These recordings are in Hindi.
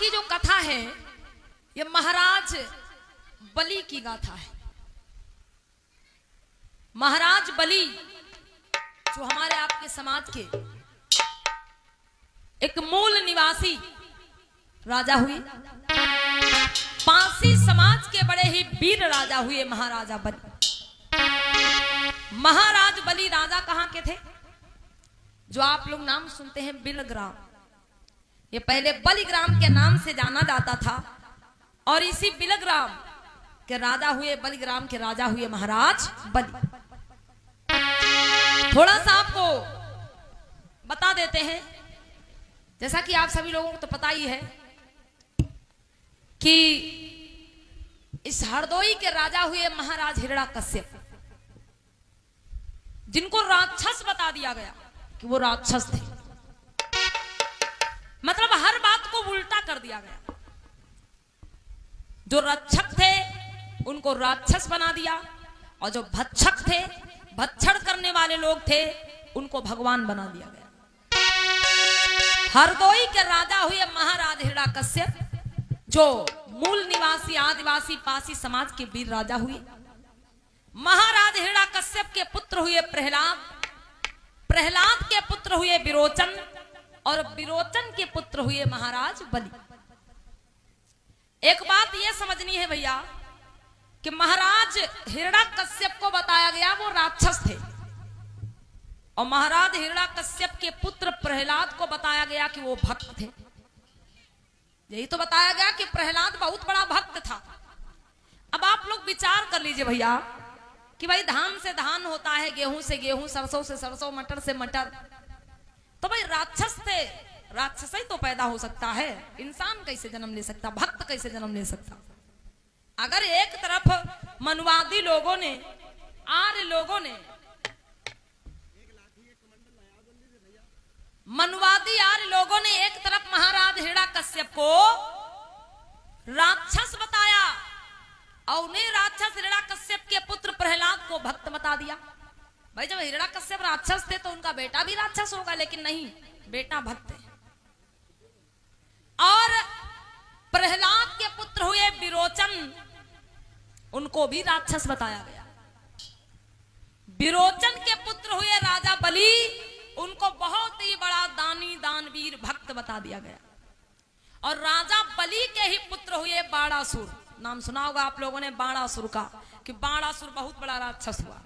की जो कथा है ये महाराज बलि की गाथा है। महाराज बलि जो हमारे आपके समाज के एक मूल निवासी राजा हुए, पांसी समाज के बड़े ही वीर राजा हुए महाराजा बलि। महाराज बलि राजा कहां के थे? जो आप लोग नाम सुनते हैं बिलग्राम, ये पहले बलिग्राम के नाम से जाना जाता था और इसी बिलग्राम के राजा हुए, बलिग्राम के राजा हुए महाराज बलि। थोड़ा सा आपको बता देते हैं, जैसा कि आप सभी लोगों को तो पता ही है कि इस हरदोई के राजा हुए महाराज हिरण्यकश्यप, जिनको राक्षस बता दिया गया कि वो राक्षस थे, मतलब हर बात को उल्टा कर दिया गया। जो रक्षक थे उनको राक्षस बना दिया और जो भक्षक थे, भक्षण करने वाले लोग थे, उनको भगवान बना दिया गया। हरदोई के राजा हुए महाराज हिरण्यकश्यप, जो मूल निवासी आदिवासी पासी समाज के वीर राजा हुए। महाराज हिरण्यकश्यप के पुत्र हुए प्रहलाद, प्रहलाद के पुत्र हुए विरोचन और विरोचन के पुत्र हुए महाराज बलि। एक बात यह समझनी है भैया कि महाराज हिरण्यकश्यप को बताया गया वो राक्षस थे और महाराज हिरण्यकश्यप के पुत्र प्रहलाद को बताया गया कि वो भक्त थे। यही तो बताया गया कि प्रहलाद बहुत बड़ा भक्त था। अब आप लोग विचार कर लीजिए भैया कि भाई धान से धान होता है, गेहूं से गेहूं, सरसों से सरसों, मटर से मटर, तो भाई राक्षस थे, राक्षस ही तो पैदा हो सकता है, इंसान कैसे जन्म ले सकता, भक्त कैसे जन्म ले सकता? अगर एक तरफ मनुवादी लोगों ने, आर्य लोगों ने, मनुवादी आर्य लोगों ने एक तरफ महाराज हिरण्यकश्यप को राक्षस बताया और उन्हें राक्षस हिरण्यकश्यप के पुत्र प्रहलाद को भक्त बता दिया। भाई जब हिरण्यकश्यप राक्षस थे तो उनका बेटा भी राक्षस होगा, लेकिन नहीं, बेटा भक्त है। और प्रहलाद के पुत्र हुए विरोचन, उनको भी राक्षस बताया गया। विरोचन के पुत्र हुए राजा बलि, उनको बहुत ही बड़ा दानी दानवीर भक्त बता दिया गया। और राजा बलि के ही पुत्र हुए बाणासुर, नाम सुना होगा आप लोगों ने बाणासुर का, कि बाणासुर बहुत बड़ा राक्षस हुआ।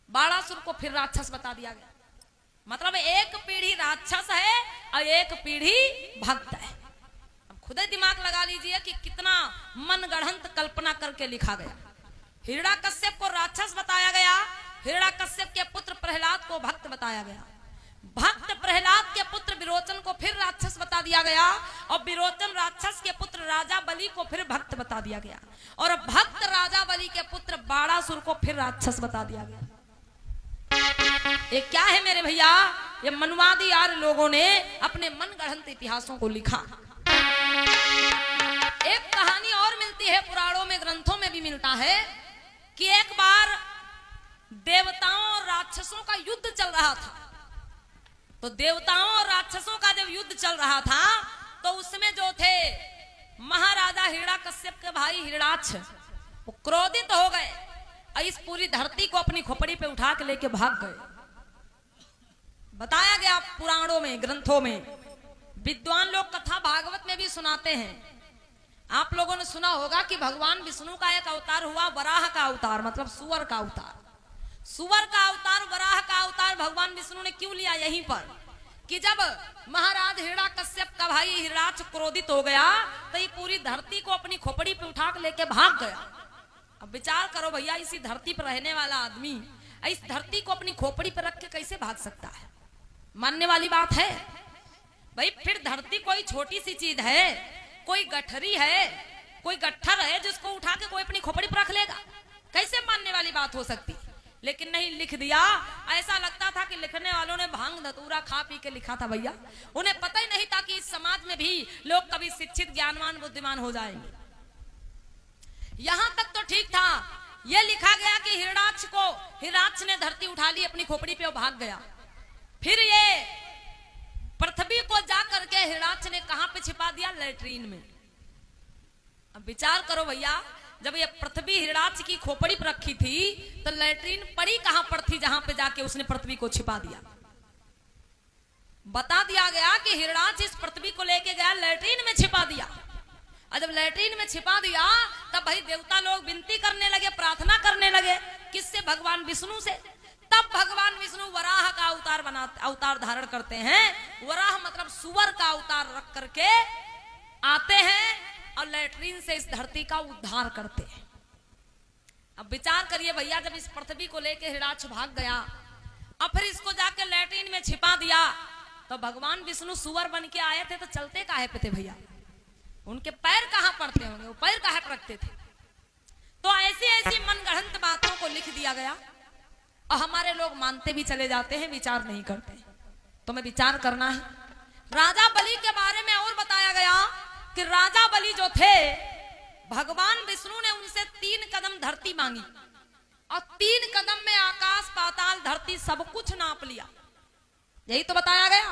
बाणासुर को फिर राक्षस बता दिया गया। मतलब एक पीढ़ी राक्षस है और एक पीढ़ी भक्त है। अब खुद ही दिमाग लगा लीजिए कि कितना मनगढ़ंत कल्पना करके लिखा गया। हिरण्यकश्यप को राक्षस बताया गया, हिरण्यकश्यप के पुत्र प्रहलाद को भक्त बताया गया, भक्त प्रहलाद के पुत्र विरोचन को फिर राक्षस बता दिया गया और विरोचन राक्षस के पुत्र राजा बलि को फिर भक्त बता दिया गया और भक्त राजा बलि के पुत्र बाणासुर को फिर राक्षस बता दिया गया। ये क्या है मेरे भैया? ये मनुवादी आर्य लोगों ने अपने मनगढ़ंत इतिहासों को लिखा। एक कहानी और मिलती है पुराणों में, ग्रंथों में भी मिलता है कि एक बार देवताओं और राक्षसों का युद्ध चल रहा था। तो देवताओं और राक्षसों का जब युद्ध चल रहा था तो उसमें जो थे महाराजा हिरण्यकश्यप के भाई हिरणाक्ष, वो क्रोधित हो गए और इस पूरी धरती को अपनी खोपड़ी पे उठा के लेके भाग गए। बताया गया पुराणों में, ग्रंथों में, विद्वान लोग कथा भागवत में भी सुनाते हैं। आप लोगों ने सुना होगा कि भगवान विष्णु का एक अवतार हुआ, वराह का अवतार, मतलब सुअर का अवतार। सुअर का अवतार, वराह का अवतार भगवान विष्णु ने क्यों लिया? यहीं पर कि जब महाराज हिरण्यकश्यप का भाई हिरणाक्ष क्रोधित हो गया तो ये पूरी धरती को अपनी खोपड़ी पे उठा के लेके भाग गया। अब विचार करो भैया, इसी धरती पर रहने वाला आदमी इस धरती को अपनी खोपड़ी पर रख के कैसे भाग सकता है? मानने वाली बात है भाई। फिर धरती कोई छोटी सी चीज है, कोई गठरी है, कोई गट्ठर है जिसको उठा के कोई अपनी खोपड़ी पर रख लेगा? कैसे मानने वाली बात हो सकती? लेकिन नहीं, लिख दिया। ऐसा लगता था कि लिखने वालों ने भांग धतूरा खा पी के लिखा था भैया। उन्हें पता ही नहीं था कि इस समाज में भी लोग कभी शिक्षित, ज्ञानवान, बुद्धिमान हो जाएंगे। यहां तक तो ठीक था, यह लिखा गया कि हिरणाक्ष ने धरती उठा ली अपनी खोपड़ी पे और भाग गया। फिर ये पृथ्वी को जा करके हिरणाक्ष ने कहां पे छिपा दिया? लैट्रीन में। अब विचार करो भैया, जब ये पृथ्वी हिरणाक्ष की खोपड़ी पर रखी थी तो लैट्रीन पड़ी कहां पर थी जहां पे जाके उसने पृथ्वी को छिपा दिया। बता दिया गया कि हिरणाक्ष इस पृथ्वी को लेके गया, लैट्रीन में छिपा दिया। और जब लैट्रीन में छिपा दिया तब भाई देवता लोग विनती करने लगे, प्रार्थना करने लगे, किससे? भगवान विष्णु से। तब भगवान विष्णु वराह का अवतार धारण करते हैं। वराह मतलब सुअर का अवतार रख करके आते हैं और लैट्रीन से इस धरती का उद्धार करते हैं। अब विचार करिए भैया, जब इस पृथ्वी को लेके हिरणाक्ष भाग गया और फिर इसको जाके लैट्रीन में छिपा दिया, तो भगवान विष्णु सुअर बन के आए थे तो चलते काहे पे थे भैया? उनके पैर कहां पड़ते होंगे? वो पैर काहे पर रखते थे? तो ऐसी ऐसी मनगढ़ंत बातों को लिख दिया गया और हमारे लोग मानते भी चले जाते हैं, विचार नहीं करते। तो मैं विचार करना है। राजा बलि के बारे में और बताया गया कि राजा बलि जो थे, भगवान विष्णु ने उनसे 3 कदम धरती मांगी और 3 कदम में आकाश पाताल धरती सब कुछ नाप लिया। यही तो बताया गया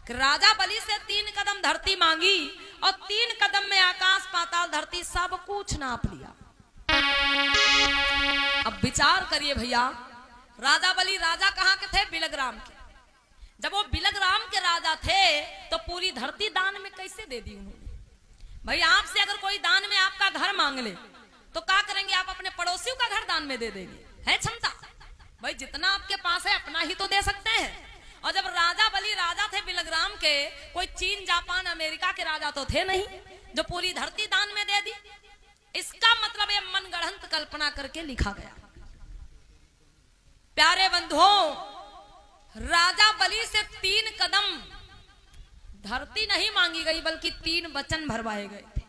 कि राजा बलि से 3 कदम धरती मांगी और 3 कदम में आकाश पाताल धरती सब कुछ नाप लिया। अब विचार करिए भैया, राजा बलि राजा कहां के थे? बिलग्राम के। जब वो बिलग्राम के राजा थे तो पूरी धरती दान में कैसे दे दी उन्होंने? भाई आपसे अगर कोई दान में आपका घर मांग ले तो क्या करेंगे? आप अपने पड़ोसियों का घर दान में दे देंगे? है क्षमता? भाई जितना आपके पास है अपना ही तो दे सकते हैं। और जब राजा बलि राजा थे बिलग्राम के, कोई चीन जापान अमेरिका के राजा तो थे नहीं जो पूरी धरती दान में दे दी। इसका मतलब ये मनगढ़ंत कल्पना करके लिखा गया। प्यारे बंधुओं, राजा बलि से 3 कदम धरती नहीं मांगी गई बल्कि 3 वचन भरवाए गए थे।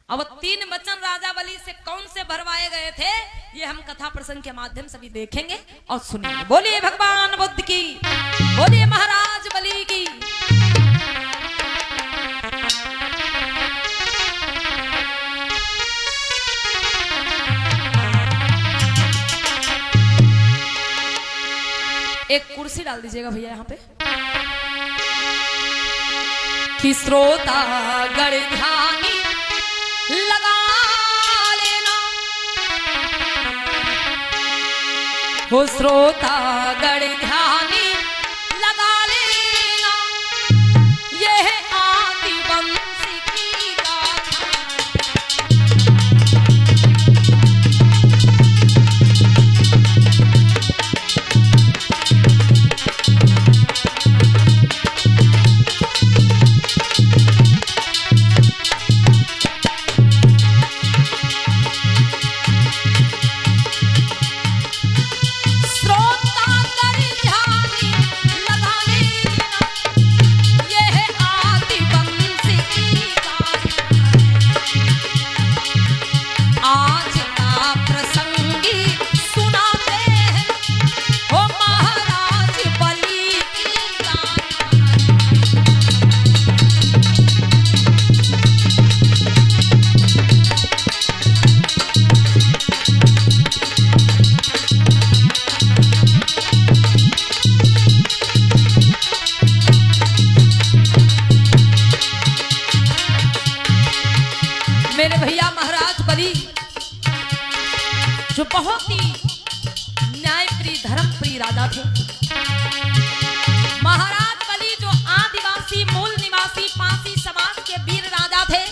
अब 3 वचन राजा बलि से कौन से भरवाए गए थे, ये हम कथा प्रसंग के माध्यम से भी देखेंगे और सुनेंगे। बोलिए भगवान बुद्ध की, बोलिए महाराज बलि की। एक कुर्सी डाल दीजिएगा भैया यहाँ पे। कि श्रोता गण ध्यानी लगा लेना, हो श्रोता गण ध्यानी लगा लेना, यह आदि वंश की गाथा। मेरे भैया महाराज बलि जो बहुत ही न्यायप्रिय धर्मप्रिय राजा थे। महाराज बलि जो आदिवासी मूल निवासी पासी समाज के वीर राजा थे।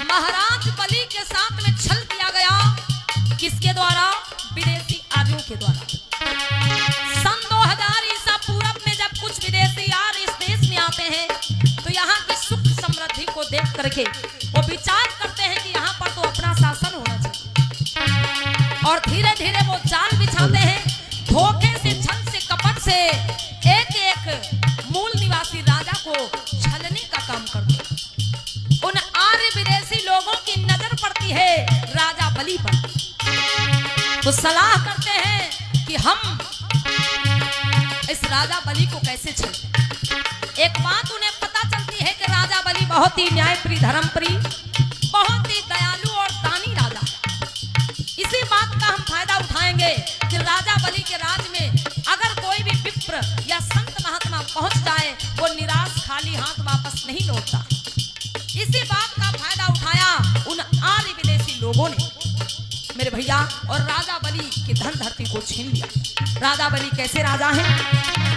महाराज बलि के साथ में छल किया गया, किसके द्वारा? विदेशी आर्यों के द्वारा। सन 2000 ईसा पूर्व में जब कुछ विदेशी आर्य इस देश में आते हैं तो यहाँ की सुख समृद्धि को देख करके वो विचार करते हैं कि यहाँ पर तो अपना शासन होना चाहिए, और धीरे धीरे वो जाल बिछाते हैं। धोखे से, छल से, कपट से एक एक मूल निवासी राजा को छलने का काम करते हैं। उन आर्य विदेशी लोगों की नजर पड़ती है राजा बलि पर, तो सलाह करते हैं कि हम इस राजा बलि को कैसे छलें। एक बात उन्हें पता चलती है कि राजा बलि बहुत ही न्यायप्रिय धर्मप्रिय, बहुत ही दयालु और दानी राजा है। इसी बात का हम फायदा उठाएंगे कि राजा बलि के राज में अगर कोई भी विप्र या संत महात्मा तक पहुंच जाए वो निराश खाली हाथ वापस नहीं लौटता। इसी बात का फायदा उठाया उन आर्य विदेशी लोगों ने मेरे भैया, और राजा बलि के धन धरती को छीन लिया। राजा बलि कैसे राजा हैं?